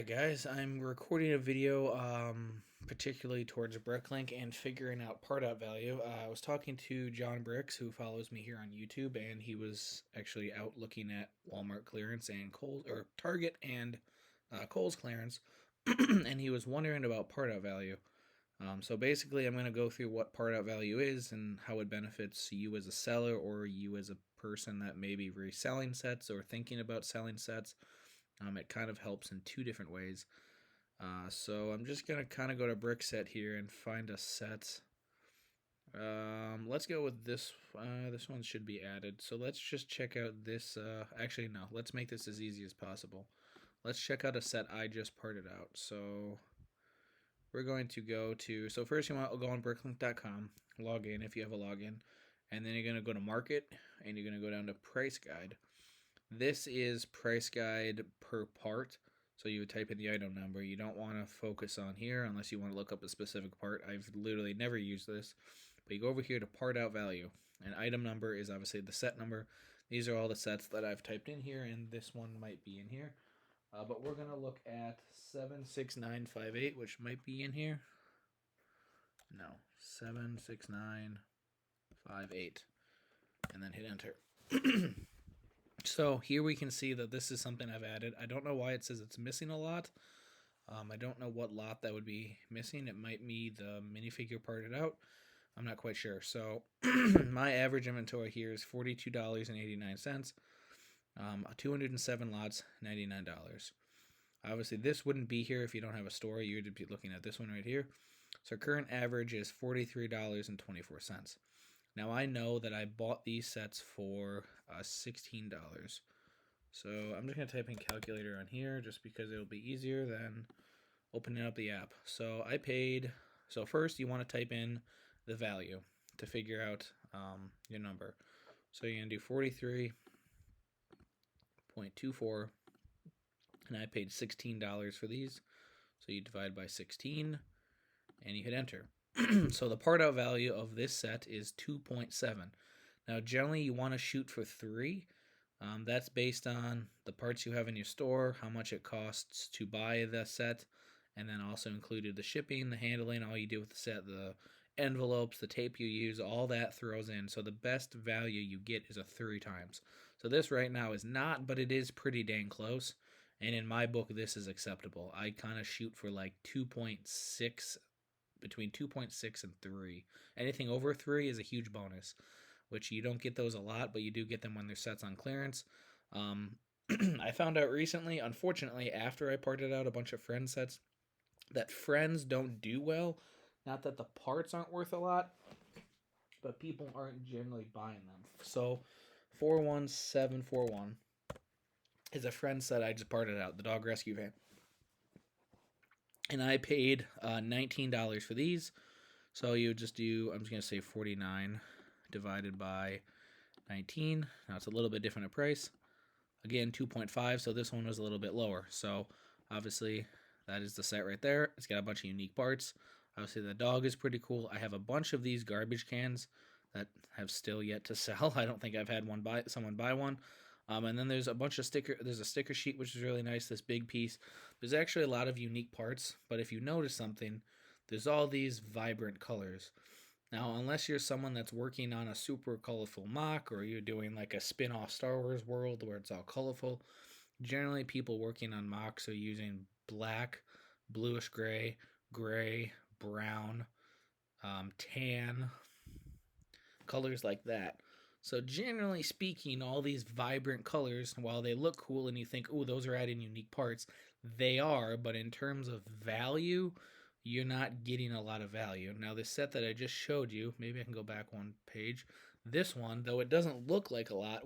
Hey guys, I'm recording a video particularly towards BrickLink and figuring out part out value. I was talking to John Bricks, who follows me here on YouTube, and he was actually out looking at Walmart clearance and Kohl's or Target and Kohl's clearance, and he was wondering about part out value. So basically, I'm going to go through what part out value is and how it benefits you as a seller or you as a person that may be reselling sets or thinking about selling sets. It kind of helps in two different ways. So I'm just gonna kind of go to Brickset here and find a set. Let's go with this. This one should be added. So let's just check out this. Actually, no. Let's make this as easy as possible. Let's check out a set I just parted out. So we're going to go to. So first, you want to go on BrickLink.com, log in if you have a login, and then you're gonna go to Market, and you're gonna go down to Price Guide. This is price guide per part. So you would type in the item number. You don't want to focus on here unless you want to look up a specific part. I've literally never used this. But you go over here to part out value. And item number is obviously the set number. These are all the sets that I've typed in here, and this one might be in here. But we're going to look at 76958, which might be in here. No, 76958. And then hit enter. So here we can see that this is something I've added. I don't know why it says it's missing a lot. I don't know what lot that would be missing. It might be the minifigure parted out. I'm not quite sure. So my average inventory here is $42.89. 207 lots, $99. Obviously, this wouldn't be here if you don't have a store. You would be looking at this one right here. So current average is $43.24. Now I know that I bought these sets for $16. So I'm just going to type in calculator on here just because it'll be easier than opening up the app. So I paid, so first you want to type in the value to figure out your number. So you're going to do 43.24, and I paid $16 for these. So you divide by 16 and you hit enter. So the part out value of this set is 2.7. Now generally you want to shoot for 3. That's based on the parts you have in your store, how much it costs to buy the set, and then also included the shipping, the handling, all you do with the set, the envelopes, the tape you use, all that throws in. So the best value you get is a 3 times. So this right now is not, but it is pretty dang close. And in my book, this is acceptable. I kind of shoot for like 2.6, between 2.6 and 3. Anything over 3 is a huge bonus, which you don't get those a lot, but you do get them when they're sets on clearance. I found out recently, unfortunately, after I parted out a bunch of Friends sets, that Friends don't do well. Not that the parts aren't worth a lot, but people aren't generally buying them. So 41741 is a Friends set I just parted out, the dog rescue van. And I paid $19 for these. So you would just do, I'm just going to say 49 divided by 19. Now it's a little bit different a price. Again, 2.5, so this one was a little bit lower. So obviously that is the set right there. It's got a bunch of unique parts. Obviously the dog is pretty cool. I have a bunch of these garbage cans that have still yet to sell. I don't think I've had someone buy one. And then there's a bunch of there's a sticker sheet, which is really nice, this big piece. There's actually a lot of unique parts, but if you notice something, there's all these vibrant colors. Now, unless you're someone that's working on a super colorful mock, or you're doing like a spin-off Star Wars world where it's all colorful, generally people working on mocks are using black, bluish gray, gray, brown, tan, colors like that. So generally speaking, all these vibrant colors, while they look cool and you think, oh, those are adding unique parts, they are, but in terms of value, you're not getting a lot of value. Now, this set that I just showed you, maybe I can go back one page. This one, though it doesn't look like a lot,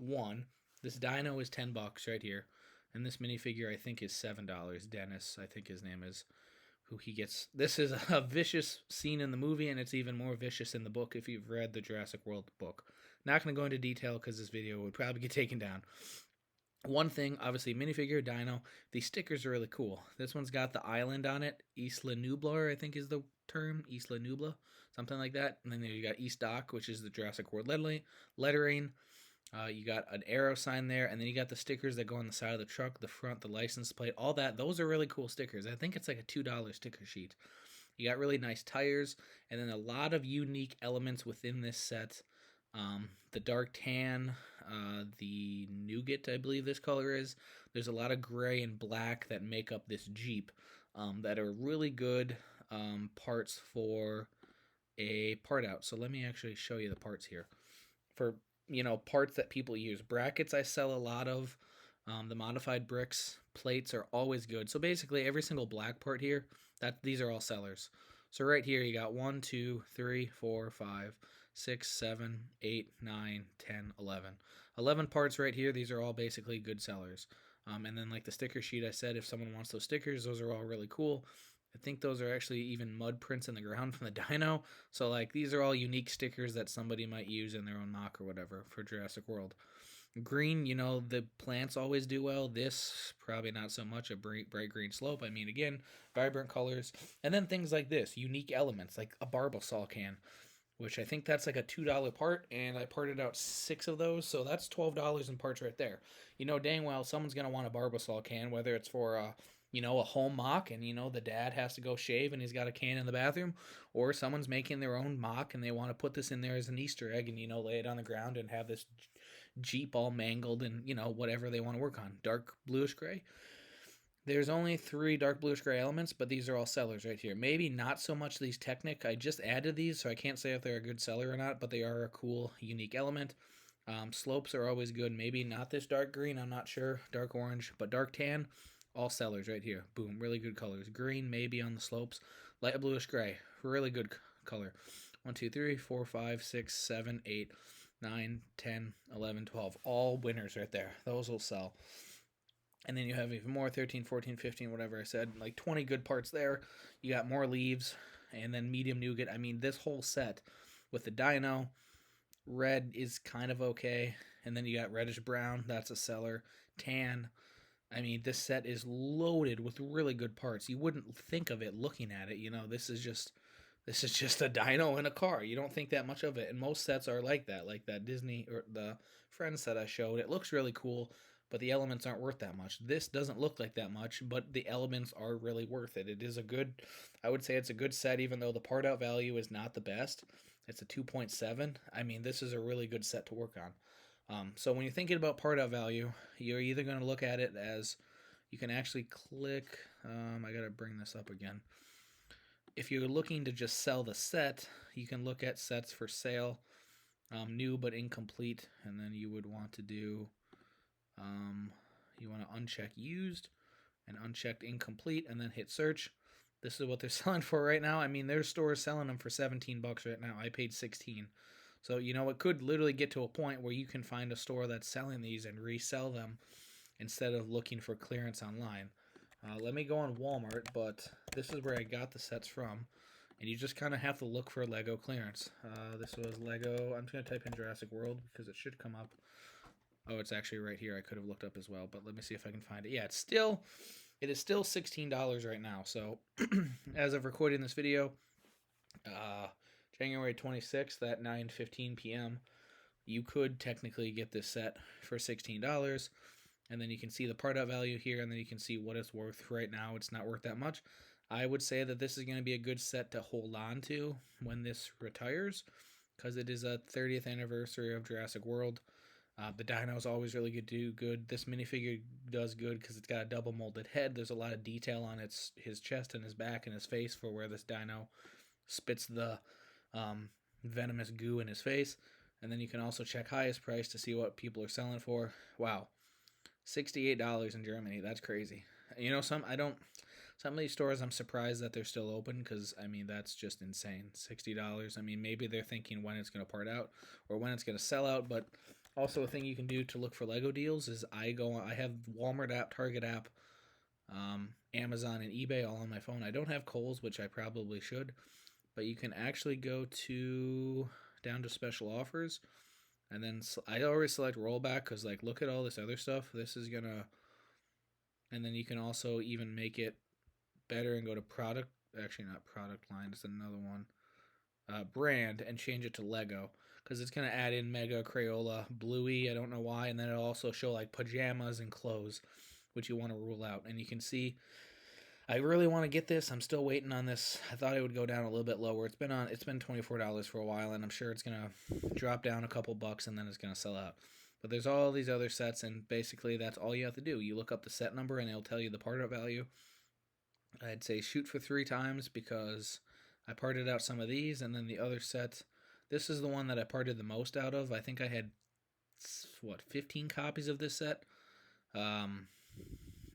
this dino is $10 right here, and this minifigure I think is $7. Dennis, I think his name is, who he gets. This is a vicious scene in the movie, and it's even more vicious in the book if you've read the Jurassic World book. Not going to go into detail because this video would probably get taken down. One thing, obviously, minifigure, dino, these stickers are really cool. This one's got the island on it. Isla Nublar, I think is the term. Isla Nubla, something like that. And then you got East Dock, which is the Jurassic World lettering. You got an arrow sign there, and then you got the stickers that go on the side of the truck, the front, the license plate, all that. Those are really cool stickers. I think it's like a $2 sticker sheet. You got really nice tires, and then a lot of unique elements within this set. The dark tan, the nougat, I believe this color is. There's a lot of gray and black that make up this Jeep that are really good parts for a part out. So let me actually show you the parts here. For parts that people use, brackets I sell a lot of. The modified bricks plates are always good. So basically every single black part here, these are all sellers. So right here you got 1, 2, 3, 4, 5, 6, 7, 8, 9, 10, 11. 11 parts right here. These are all basically good sellers. And then like the sticker sheet I said, if someone wants those stickers, those are all really cool. I think those are actually even mud prints in the ground from the dyno. So like these are all unique stickers that somebody might use in their own mock or whatever for Jurassic World. Green, the plants always do well. This probably not so much. A bright green slope. I mean, again, vibrant colors. And then things like this, unique elements like a Barbasol can, which I think that's like a $2 part, and I parted out 6 of those, so that's $12 in parts right there. Dang well someone's gonna want a Barbasol can, whether it's for a home mock, and the dad has to go shave and he's got a can in the bathroom, or someone's making their own mock and they want to put this in there as an Easter egg and lay it on the ground and have this Jeep all mangled and whatever they want to work on, dark bluish gray. There's only 3 dark bluish gray elements, but these are all sellers right here. Maybe not so much these Technic. I just added these, so I can't say if they're a good seller or not, but they are a cool, unique element. Slopes are always good. Maybe not this dark green, I'm not sure. Dark orange, but dark tan, all sellers right here. Boom, really good colors. Green, maybe on the slopes. Light bluish gray, really good color. 1, 2, 3, 4, 5, 6, 7, 8, 9, 10, 11, 12. All winners right there. Those will sell. And then you have even more, 13, 14, 15, whatever I said, like 20 good parts there. You got more leaves, and then medium nougat. I mean, this whole set with the dyno, red is kind of okay. And then you got reddish brown, that's a seller. Tan, I mean, this set is loaded with really good parts. You wouldn't think of it looking at it. This is just a dyno in a car. You don't think that much of it. And most sets are like that Disney or the Friends set I showed. It looks really cool, but the elements aren't worth that much. This doesn't look like that much, but the elements are really worth it. It is I would say it's a good set, even though the part out value is not the best. It's a 2.7. I mean, this is a really good set to work on. So when you're thinking about part out value, you're either going to look at it as, you can actually click, I got to bring this up again. If you're looking to just sell the set, you can look at sets for sale, new but incomplete, and then you would want to do, you want to uncheck used and unchecked incomplete, and then hit search. This is what they're selling for right now. I mean, their store is selling them for $17 right now. I paid $16. So, it could literally get to a point where you can find a store that's selling these and resell them instead of looking for clearance online. Let me go on Walmart, but this is where I got the sets from. And you just kind of have to look for Lego clearance. This was Lego. I'm just going to type in Jurassic World because it should come up. Oh, it's actually right here. I could have looked up as well, but let me see if I can find it. Yeah, it is still $16 right now. So as of recording this video, January 26th at 9:15 p.m., you could technically get this set for $16. And then you can see the part out value here, and then you can see what it's worth right now. It's not worth that much. I would say that this is going to be a good set to hold on to when this retires, because it is a 30th anniversary of Jurassic World. The dyno is always really good. This minifigure does good because it's got a double molded head. There's a lot of detail on his chest and his back and his face for where this dyno spits the venomous goo in his face. And then you can also check highest price to see what people are selling for. Wow, $68 in Germany. That's crazy. Some of these stores I'm surprised that they're still open, because I mean, that's just insane. $60. I mean, maybe they're thinking when it's going to part out or when it's going to sell out. But also, a thing you can do to look for Lego deals is I have Walmart app, Target app, Amazon, and eBay all on my phone. I don't have Kohl's, which I probably should, but you can actually go down to special offers, and then I always select rollback because, like, look at all this other stuff. This is gonna, and then you can also even make it better and go to product. Actually, not product line. It's another one. Brand, and change it to Lego, because it's going to add in Mega, Crayola, Bluey. I don't know why. And then it'll also show like pajamas and clothes, which you want to rule out. And you can see I really want to get this. I'm still waiting on this. I thought it would go down a little bit lower. It's been $24 for a while, and I'm sure it's gonna drop down a couple bucks and then it's gonna sell out. But there's all these other sets, and basically that's all you have to do. You look up the set number and it'll tell you the part out value. I'd say shoot for 3 times because I parted out some of these, and then the other set. This is the one that I parted the most out of. I think I had 15 copies of this set.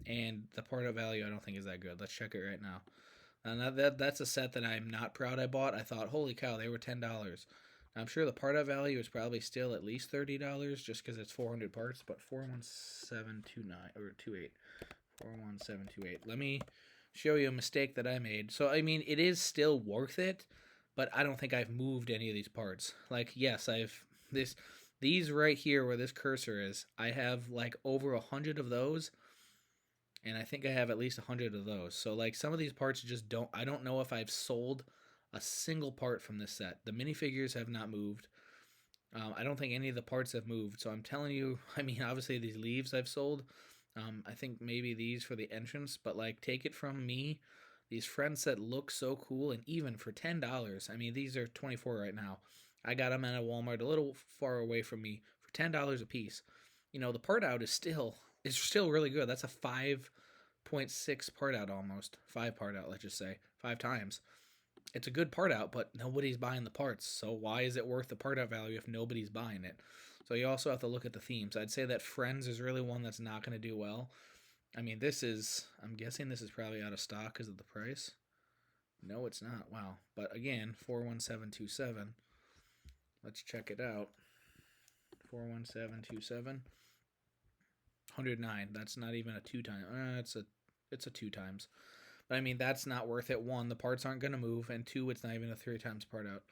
And the part out value I don't think is that good. Let's check it right now. And that's a set that I'm not proud I bought. I thought, holy cow, they were $10. I'm sure the part out value is probably still at least $30 just because it's 400 parts, but 41729 or 28. 41728. Let me show you a mistake that I made. So I mean, it is still worth it, but I don't think I've moved any of these parts. Like, yes, these right here where this cursor is, I have like over 100 of those. And I think I have at least 100 of those. So like some of these parts just I don't know if I've sold a single part from this set. The minifigures have not moved. I don't think any of the parts have moved. So I'm telling you, I mean, obviously these leaves I've sold. I think maybe these for the entrance, but like take it from me. These friends set look so cool, and even for $10, I mean, these are 24 right now. I got them at a Walmart a little far away from me for $10 a piece. You know, the part out is still really good. That's a 5.6 part out almost. 5 part out, let's just say. 5 times. It's a good part out, but nobody's buying the parts. So why is it worth the part out value if nobody's buying it? So you also have to look at the themes. I'd say that Friends is really one that's not going to do well. I mean, I'm guessing this is probably out of stock because of the price. No, it's not. Wow. But again, 41727. Let's check it out. 41727. 109. That's not even a 2 times. It's a 2 times. But I mean, that's not worth it. 1, the parts aren't going to move, and 2, it's not even a 3 times part out.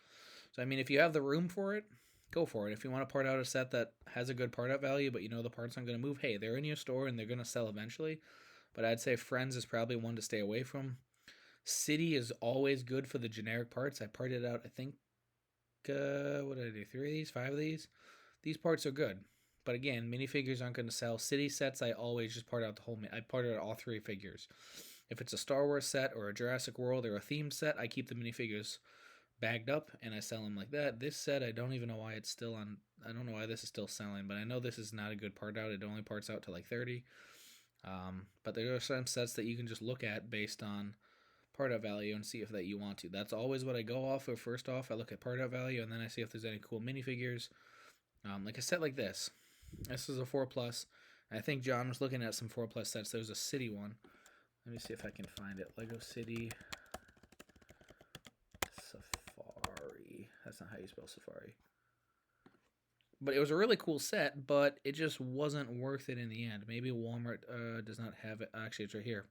So I mean, if you have the room for it, go for it. If you want to part out a set that has a good part out value, but you know the parts aren't going to move, hey, they're in your store and they're going to sell eventually. But I'd say Friends is probably one to stay away from. City is always good for the generic parts. I parted out, I think, what did I do? 3 of these, 5 of these. These parts are good. But again, minifigures aren't going to sell. City sets, I always just part out the whole. I parted out all 3 figures. If it's a Star Wars set or a Jurassic World or a theme set, I keep the minifigures bagged up and I sell them like that. This set, I don't even know why it's still on. I don't know why this is still selling, but I know this is not a good part out. It only parts out to like 30. But there are some sets that you can just look at based on part out value and see if that you want to. That's always what I go off of. First off, I look at part out value and then I see if there's any cool minifigures. Like a set like this. This is a 4+. I think John was looking at some 4+ sets. There's a City one. Let me see if I can find it. Lego City Safari. That's not how you spell Safari. But it was a really cool set, but it just wasn't worth it in the end. Maybe Walmart does not have it. Actually, it's right here.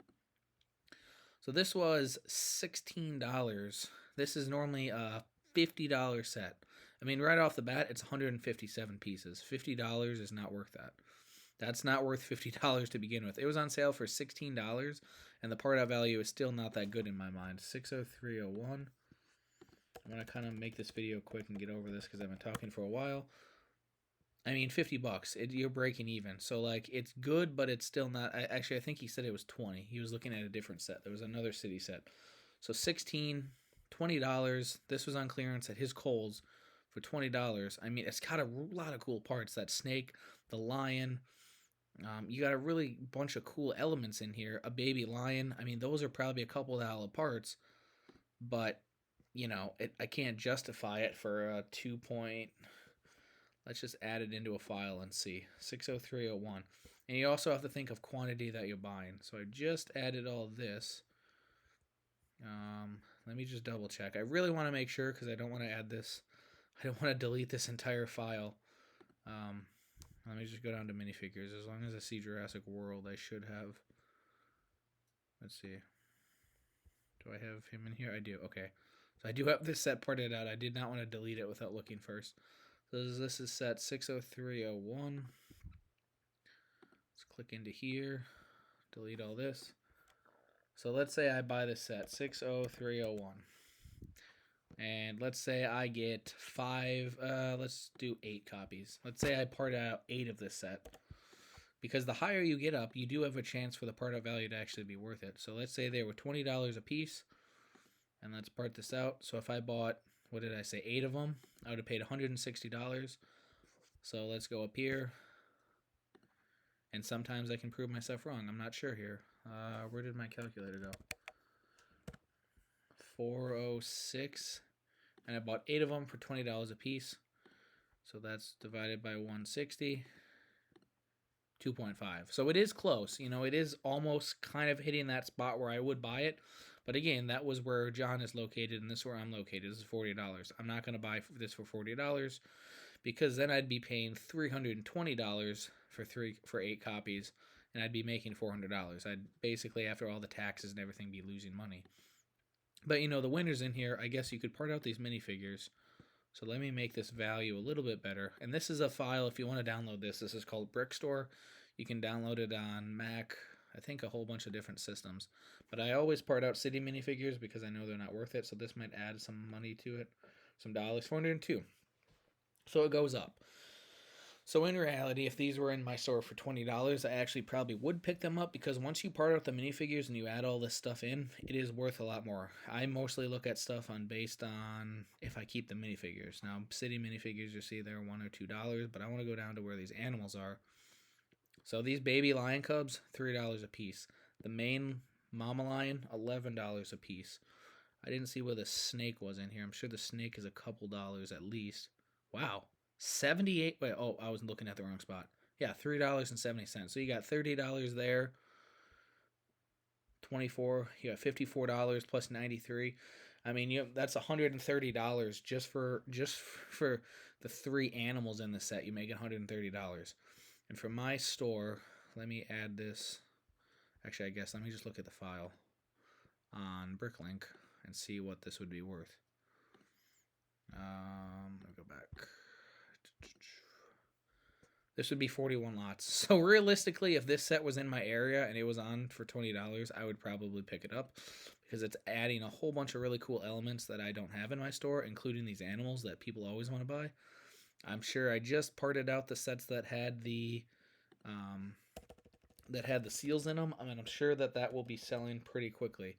So this was $16. This is normally a $50 set. I mean, right off the bat, it's 157 pieces. $50 is not worth that. That's not worth $50 to begin with. It was on sale for $16, and the part out value is still not that good in my mind. 60301. I'm going to kind of make this video quick and get over this because I've been talking for a while. I mean, $50. You're breaking even. So, like, it's good, but it's still not. Actually, I think he said it was 20. He was looking at a different set. There was another City set. So, $16, $20. This was on clearance at his Kohl's for $20. I mean, it's got a lot of cool parts. That snake, the lion. You got a really bunch of cool elements in here. A baby lion. I mean, those are probably a couple $1 parts. But, you know, I can't justify it for a 2 point. Let's just add it into a file and see. 60301. And you also have to think of quantity that you're buying. So I just added all this. Let me just double check. I really want to make sure because I don't want to add this. I don't want to delete this entire file. Let me just go down to minifigures. As long as I see Jurassic World, I should have. Let's see. Do I have him in here? I do. Okay. So I do have this set parted out. I did not want to delete it without looking first. So this is set 60301. Let's click into here. Delete all this. So let's say I buy this set 60301. And let's say I get 5, let's do 8 copies. Let's say I part out 8 of this set. Because the higher you get up, you do have a chance for the part out value to actually be worth it. So let's say they were $20 a piece. And let's part this out. So if I bought, what did I say, 8 of them, I would have paid $160. So let's go up here. And sometimes I can prove myself wrong. I'm not sure here. Where did my calculator go? 406. And I bought 8 of them for $20 a piece. So that's divided by 160. 2.5. So it is close. You know, it is almost kind of hitting that spot where I would buy it. But again, that was where John is located, and this is where I'm located. This is $40. I'm not going to buy this for $40 because then I'd be paying $320 for 8 copies, and I'd be making $400. I'd basically, after all the taxes and everything, be losing money. But, you know, the winners in here, I guess you could part out these minifigures. So let me make this value a little bit better. And this is a file, if you want to download this, this is called Brick Store. You can download it on Mac, I think a whole bunch of different systems. But I always part out city minifigures because I know they're not worth it. So this might add some money to it, some dollars, 402. So it goes up. So in reality, if these were in my store for $20, I actually probably would pick them up because once you part out the minifigures and you add all this stuff in, it is worth a lot more. I mostly look at stuff based on if I keep the minifigures. Now, city minifigures, you see they're $1 or $2, but I want to go down to where these animals are. So these baby lion cubs, $3 a piece. The main mama lion, $11 a piece. I didn't see where the snake was in here. I'm sure the snake is a couple dollars at least. Wow. 78. Wait, oh, I was looking at the wrong spot. Yeah, $3.70. So you got $30 there. 24. You got $54 plus 93. I mean, that's $130 just for the 3 animals in the set. You make $130. And for my store, let me add this. Actually, I guess let me just look at the file on BrickLink and see what this would be worth. I'll go back. This would be 41 lots. So realistically, if this set was in my area and it was on for $20, I would probably pick it up because it's adding a whole bunch of really cool elements that I don't have in my store, including these animals that people always want to buy. I'm sure I just parted out the sets that had the seals in them. I mean, I'm sure that will be selling pretty quickly.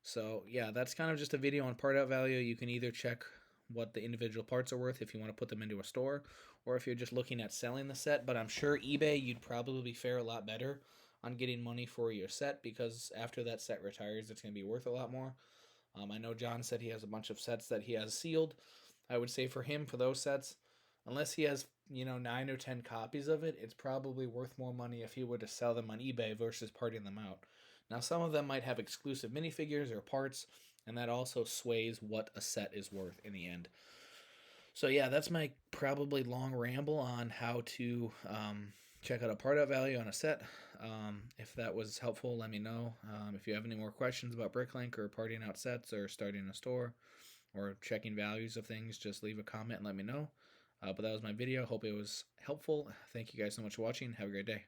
So yeah, that's kind of just a video on part out value. You can either check what the individual parts are worth if you want to put them into a store, or if you're just looking at selling the set. But I'm sure eBay, you'd probably fare a lot better on getting money for your set because after that set retires, it's going to be worth a lot more. I know John said he has a bunch of sets that he has sealed. I would say for him, for those sets, unless he has 9 or 10 copies of it, it's probably worth more money if he were to sell them on eBay versus parting them out. Now, some of them might have exclusive minifigures or parts, and that also sways what a set is worth in the end. So yeah, that's my probably long ramble on how to check out a part out value on a set. If that was helpful, let me know. If you have any more questions about BrickLink or parting out sets or starting a store or checking values of things, just leave a comment and let me know. But that was my video. Hope it was helpful. Thank you guys so much for watching. Have a great day.